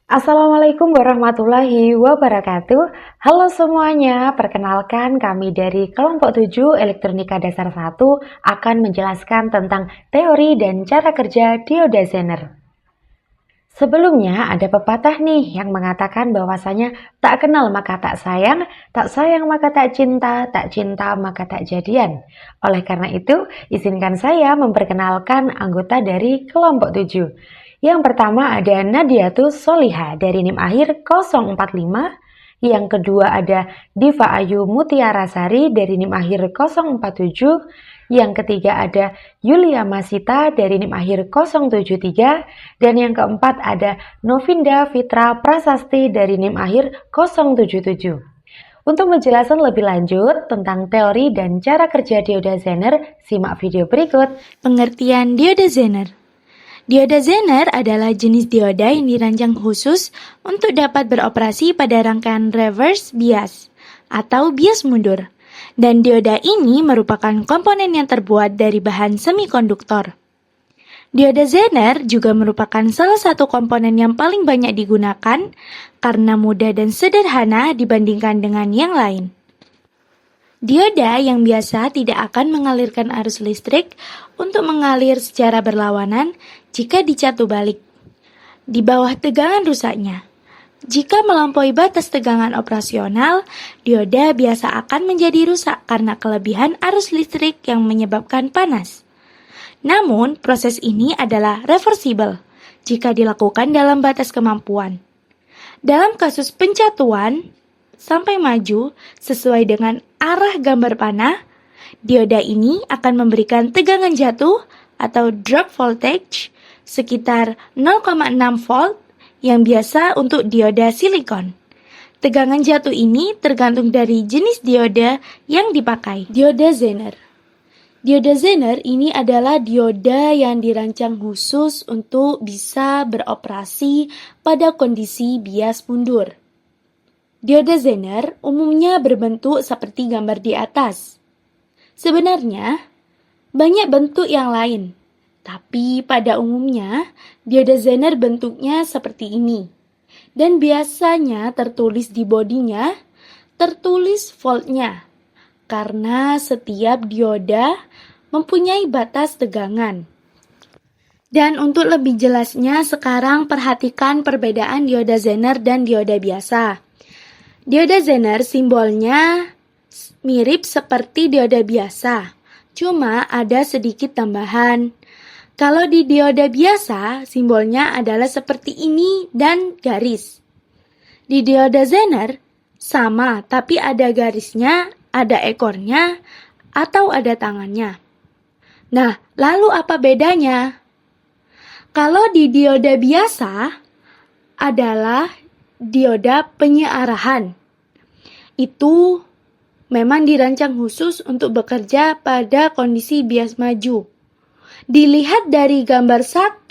Assalamualaikum warahmatullahi wabarakatuh. Halo semuanya, perkenalkan kami dari kelompok 7 Elektronika Dasar 1 akan menjelaskan tentang teori dan cara kerja dioda Zener. Sebelumnya ada pepatah nih yang mengatakan bahwasanya tak kenal maka tak sayang maka tak cinta maka tak jadian. Oleh karena itu, izinkan saya memperkenalkan anggota dari kelompok 7. Yang pertama ada Nadiatus Soliha dari NIM akhir 045. Yang kedua ada Diva Ayu Mutiara Sari dari NIM akhir 047. Yang ketiga ada Yulia Masita dari NIM akhir 073. Dan yang keempat ada Novinda Fitra Prasasti dari NIM akhir 077. Untuk penjelasan lebih lanjut tentang teori dan cara kerja dioda Zener, simak video berikut. Pengertian dioda Zener. Dioda Zener adalah jenis dioda yang dirancang khusus untuk dapat beroperasi pada rangkaian reverse bias atau bias mundur. Dan dioda ini merupakan komponen yang terbuat dari bahan semikonduktor. Dioda Zener juga merupakan salah satu komponen yang paling banyak digunakan karena mudah dan sederhana dibandingkan dengan yang lain. Dioda yang biasa tidak akan mengalirkan arus listrik untuk mengalir secara berlawanan jika dicatu balik di bawah tegangan rusaknya. Jika melampaui batas tegangan operasional, dioda biasa akan menjadi rusak karena kelebihan arus listrik yang menyebabkan panas. Namun, proses ini adalah reversible jika dilakukan dalam batas kemampuan. Dalam kasus pencatuan sampai maju sesuai dengan arah gambar panah, dioda ini akan memberikan tegangan jatuh atau drop voltage sekitar 0,6 volt yang biasa untuk dioda silikon. Tegangan jatuh ini tergantung dari jenis dioda yang dipakai. Dioda Zener. Dioda Zener ini adalah dioda yang dirancang khusus untuk bisa beroperasi pada kondisi bias mundur. Dioda Zener umumnya berbentuk seperti gambar di atas. Sebenarnya, banyak bentuk yang lain, tapi pada umumnya dioda Zener bentuknya seperti ini. Dan biasanya tertulis di bodinya, tertulis voltnya, karena setiap dioda mempunyai batas tegangan. Dan untuk lebih jelasnya, sekarang perhatikan perbedaan dioda Zener dan dioda biasa. Dioda Zener simbolnya mirip seperti dioda biasa, cuma ada sedikit tambahan. Kalau di dioda biasa, simbolnya adalah seperti ini dan garis. Di dioda Zener, sama, tapi ada garisnya, ada ekornya, atau ada tangannya. Nah, lalu apa bedanya? Kalau di dioda biasa, adalah dioda penyearahan. Itu memang dirancang khusus untuk bekerja pada kondisi bias maju. Dilihat dari gambar 1,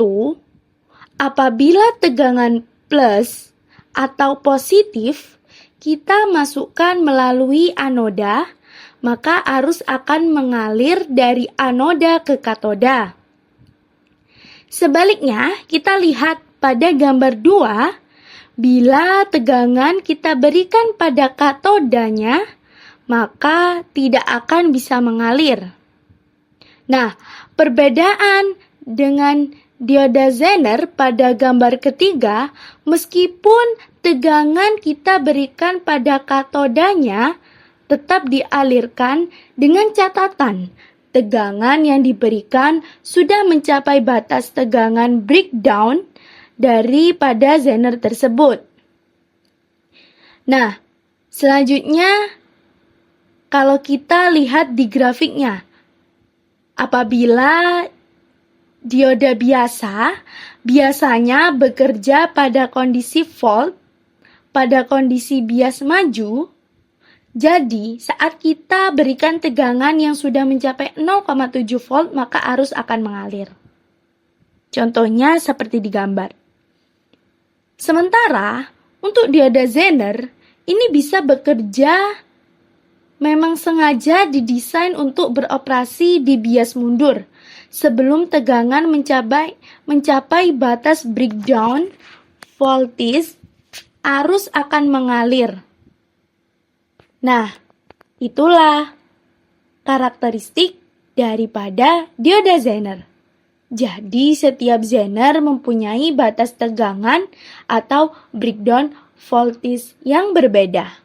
apabila tegangan plus atau positif kita masukkan melalui anoda, maka arus akan mengalir dari anoda ke katoda. Sebaliknya, kita lihat pada gambar 2, bila tegangan kita berikan pada katodanya, maka tidak akan bisa mengalir. Nah, perbedaan dengan dioda Zener pada gambar ketiga, meskipun tegangan kita berikan pada katodanya, tetap dialirkan dengan catatan tegangan yang diberikan sudah mencapai batas tegangan breakdown daripada Zener tersebut. Nah, selanjutnya kalau kita lihat di grafiknya, apabila dioda biasa biasanya bekerja pada kondisi volt, pada kondisi bias maju. Jadi, saat kita berikan tegangan yang sudah mencapai 0,7 volt, maka arus akan mengalir. Contohnya seperti di gambar. Sementara, untuk dioda Zener, ini bisa bekerja memang sengaja didesain untuk beroperasi di bias mundur sebelum tegangan mencapai batas breakdown voltage, arus akan mengalir. Nah, itulah karakteristik daripada dioda Zener. Jadi, setiap Zener mempunyai batas tegangan atau breakdown voltage yang berbeda.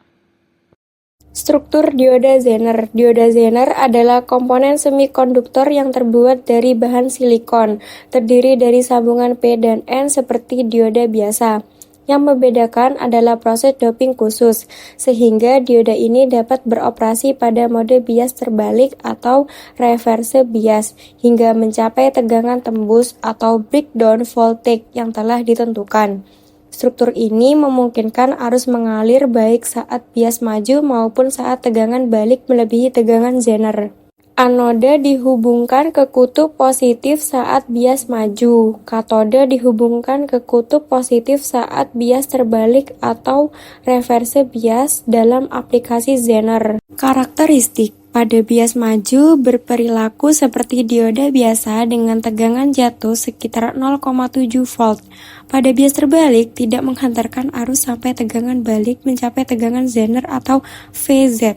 Struktur dioda Zener. Dioda Zener adalah komponen semikonduktor yang terbuat dari bahan silikon, terdiri dari sambungan P dan N seperti dioda biasa. Yang membedakan adalah proses doping khusus, sehingga dioda ini dapat beroperasi pada mode bias terbalik atau reverse bias, hingga mencapai tegangan tembus atau breakdown voltage yang telah ditentukan. Struktur ini memungkinkan arus mengalir baik saat bias maju maupun saat tegangan balik melebihi tegangan Zener. Anoda dihubungkan ke kutub positif saat bias maju. Katoda dihubungkan ke kutub positif saat bias terbalik atau reverse bias dalam aplikasi Zener. Karakteristik pada bias maju berperilaku seperti dioda biasa dengan tegangan jatuh sekitar 0,7 volt. Pada bias terbalik tidak menghantarkan arus sampai tegangan balik mencapai tegangan Zener atau VZ.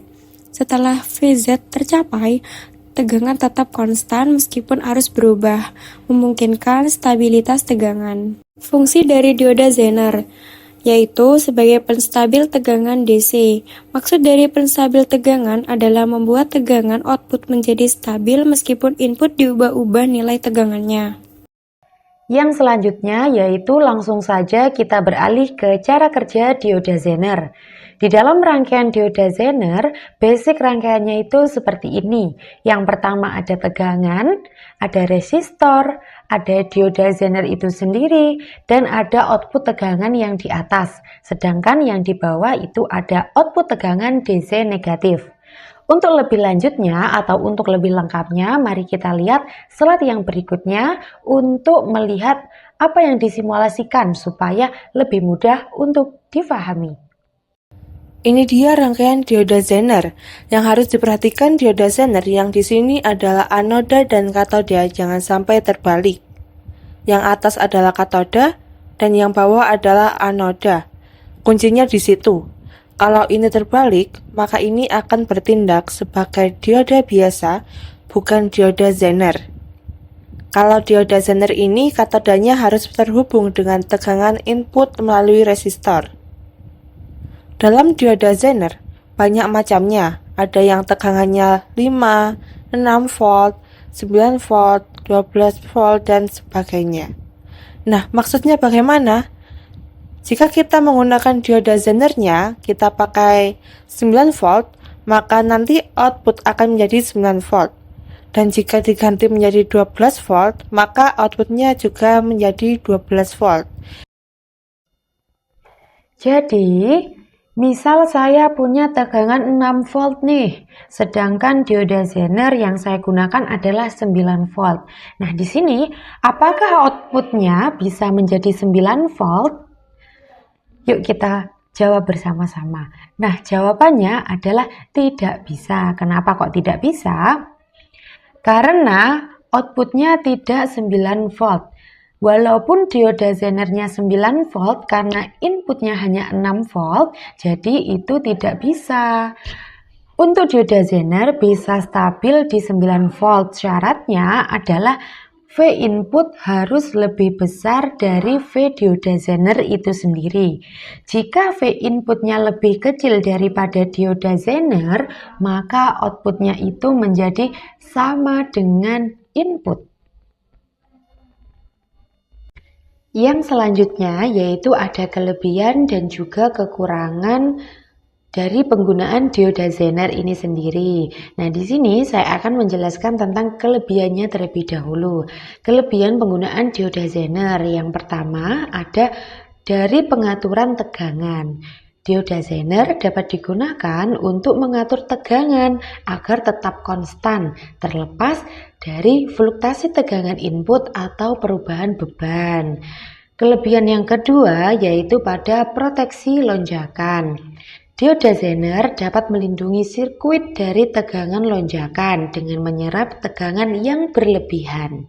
Setelah VZ tercapai, tegangan tetap konstan meskipun arus berubah, memungkinkan stabilitas tegangan. Fungsi dari dioda Zener yaitu sebagai penstabil tegangan DC. Maksud dari penstabil tegangan adalah membuat tegangan output menjadi stabil meskipun input diubah-ubah nilai tegangannya. Yang selanjutnya yaitu langsung saja kita beralih ke cara kerja dioda Zener. Di dalam rangkaian dioda Zener, basic rangkaiannya itu seperti ini. Yang pertama ada tegangan, ada resistor, ada dioda Zener itu sendiri, dan ada output tegangan yang di atas. Sedangkan yang di bawah itu ada output tegangan DC negatif. Untuk lebih lanjutnya atau untuk lebih lengkapnya, mari kita lihat slide yang berikutnya untuk melihat apa yang disimulasikan supaya lebih mudah untuk difahami. Ini dia rangkaian dioda Zener. Yang harus diperhatikan dioda Zener yang di sini adalah anoda dan katoda, jangan sampai terbalik. Yang atas adalah katoda dan yang bawah adalah anoda. Kuncinya di situ. Kalau ini terbalik, maka ini akan bertindak sebagai dioda biasa, bukan dioda Zener. Kalau dioda Zener ini, katodanya harus terhubung dengan tegangan input melalui resistor. Dalam dioda Zener, banyak macamnya. Ada yang tegangannya 5, 6 volt, 9 volt, 12 volt, dan sebagainya. Nah, maksudnya bagaimana? Jika kita menggunakan dioda Zenernya, kita pakai 9 volt, maka nanti output akan menjadi 9 volt. Dan jika diganti menjadi 12 volt, maka outputnya juga menjadi 12 volt. Jadi, misal saya punya tegangan 6 volt nih, sedangkan dioda Zener yang saya gunakan adalah 9 volt. Nah, di sini apakah outputnya bisa menjadi 9 volt? Yuk kita jawab bersama-sama. Nah, jawabannya adalah tidak bisa. Kenapa kok tidak bisa? Karena outputnya tidak 9 volt. Walaupun dioda Zenernya 9 volt karena inputnya hanya 6 volt, jadi itu tidak bisa. Untuk dioda Zener bisa stabil di 9 volt. Syaratnya adalah V input harus lebih besar dari V dioda Zener itu sendiri. Jika V inputnya lebih kecil daripada dioda Zener, maka outputnya itu menjadi sama dengan input. Yang selanjutnya yaitu ada kelebihan dan juga kekurangan dari penggunaan dioda Zener ini sendiri. Nah, di sini saya akan menjelaskan tentang kelebihannya terlebih dahulu. Kelebihan penggunaan dioda Zener yang pertama ada dari pengaturan tegangan. Dioda Zener dapat digunakan untuk mengatur tegangan agar tetap konstan, terlepas dari fluktuasi tegangan input atau perubahan beban. Kelebihan yang kedua yaitu pada proteksi lonjakan. Dioda Zener dapat melindungi sirkuit dari tegangan lonjakan dengan menyerap tegangan yang berlebihan.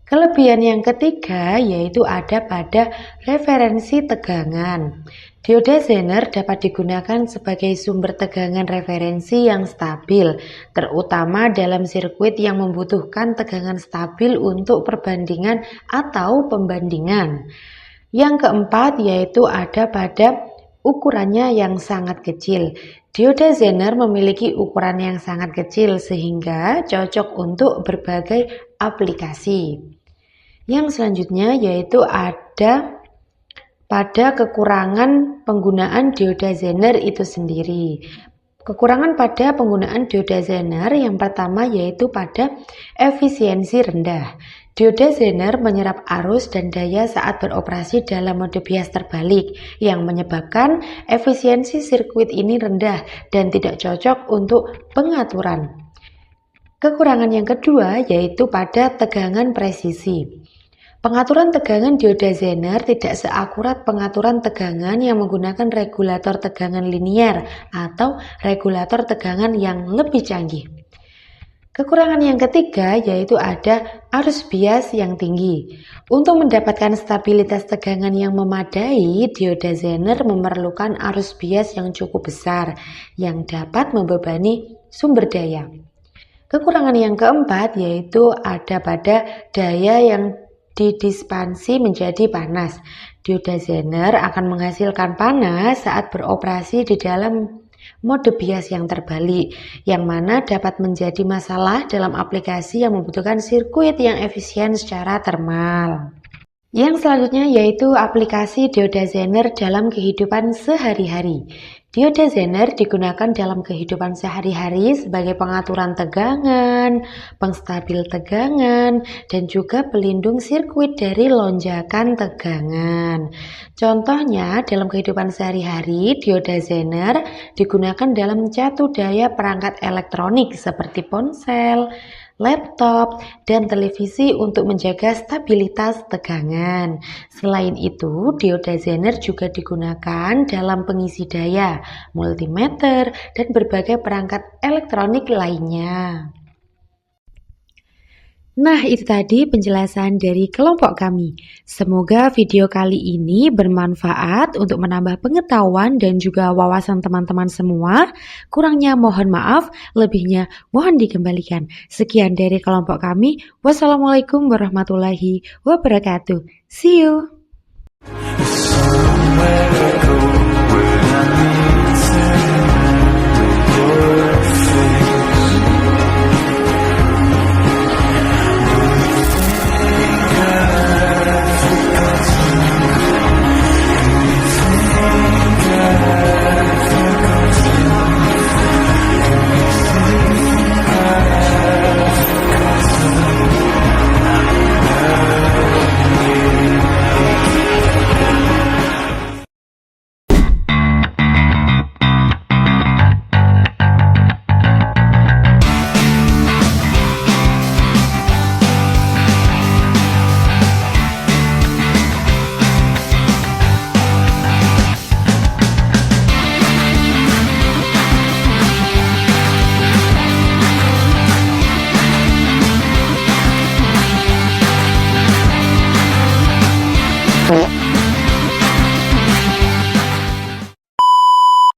Kelebihan yang ketiga yaitu ada pada referensi tegangan. Dioda Zener dapat digunakan sebagai sumber tegangan referensi yang stabil, terutama dalam sirkuit yang membutuhkan tegangan stabil untuk perbandingan atau pembandingan. Yang keempat yaitu ada pada ukurannya yang sangat kecil. Dioda Zener memiliki ukuran yang sangat kecil sehingga cocok untuk berbagai aplikasi. Yang selanjutnya yaitu ada pada kekurangan penggunaan dioda Zener itu sendiri. Kekurangan pada penggunaan dioda Zener yang pertama yaitu pada efisiensi rendah. Dioda Zener menyerap arus dan daya saat beroperasi dalam mode bias terbalik yang menyebabkan efisiensi sirkuit ini rendah dan tidak cocok untuk pengaturan. Kekurangan yang kedua yaitu pada tegangan presisi. Pengaturan tegangan dioda Zener tidak seakurat pengaturan tegangan yang menggunakan regulator tegangan linier atau regulator tegangan yang lebih canggih. Kekurangan yang ketiga yaitu ada arus bias yang tinggi. Untuk mendapatkan stabilitas tegangan yang memadai, dioda Zener memerlukan arus bias yang cukup besar yang dapat membebani sumber daya. Kekurangan yang keempat yaitu ada pada daya yang didispansi menjadi panas. Dioda Zener akan menghasilkan panas saat beroperasi di dalam mode bias yang terbalik, yang mana dapat menjadi masalah dalam aplikasi yang membutuhkan sirkuit yang efisien secara termal. Yang selanjutnya yaitu aplikasi dioda Zener dalam kehidupan sehari-hari. Dioda Zener digunakan dalam kehidupan sehari-hari sebagai pengaturan tegangan, pengstabil tegangan, dan juga pelindung sirkuit dari lonjakan tegangan. Contohnya, dalam kehidupan sehari-hari, dioda Zener digunakan dalam catu daya perangkat elektronik seperti ponsel, laptop, dan televisi untuk menjaga stabilitas tegangan. Selain itu, dioda Zener juga digunakan dalam pengisi daya, multimeter, dan berbagai perangkat elektronik lainnya. Nah, itu tadi penjelasan dari kelompok kami. Semoga video kali ini bermanfaat untuk menambah pengetahuan dan juga wawasan teman-teman semua. Kurangnya mohon maaf, lebihnya mohon dikembalikan. Sekian dari kelompok kami. Wassalamualaikum warahmatullahi wabarakatuh. See you.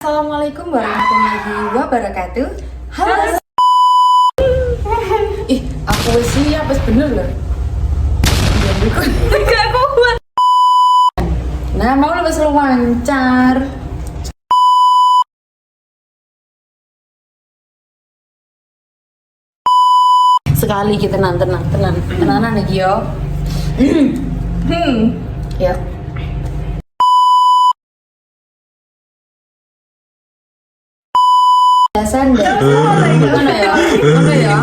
Assalamualaikum warahmatullahi wabarakatuh. Halo. Aku siap, wis bener loh. Gak kuat. Nah, mau lu wis lancar. Sekali kita tenanan iki yo. Ya. Dasar deh. Mana ya?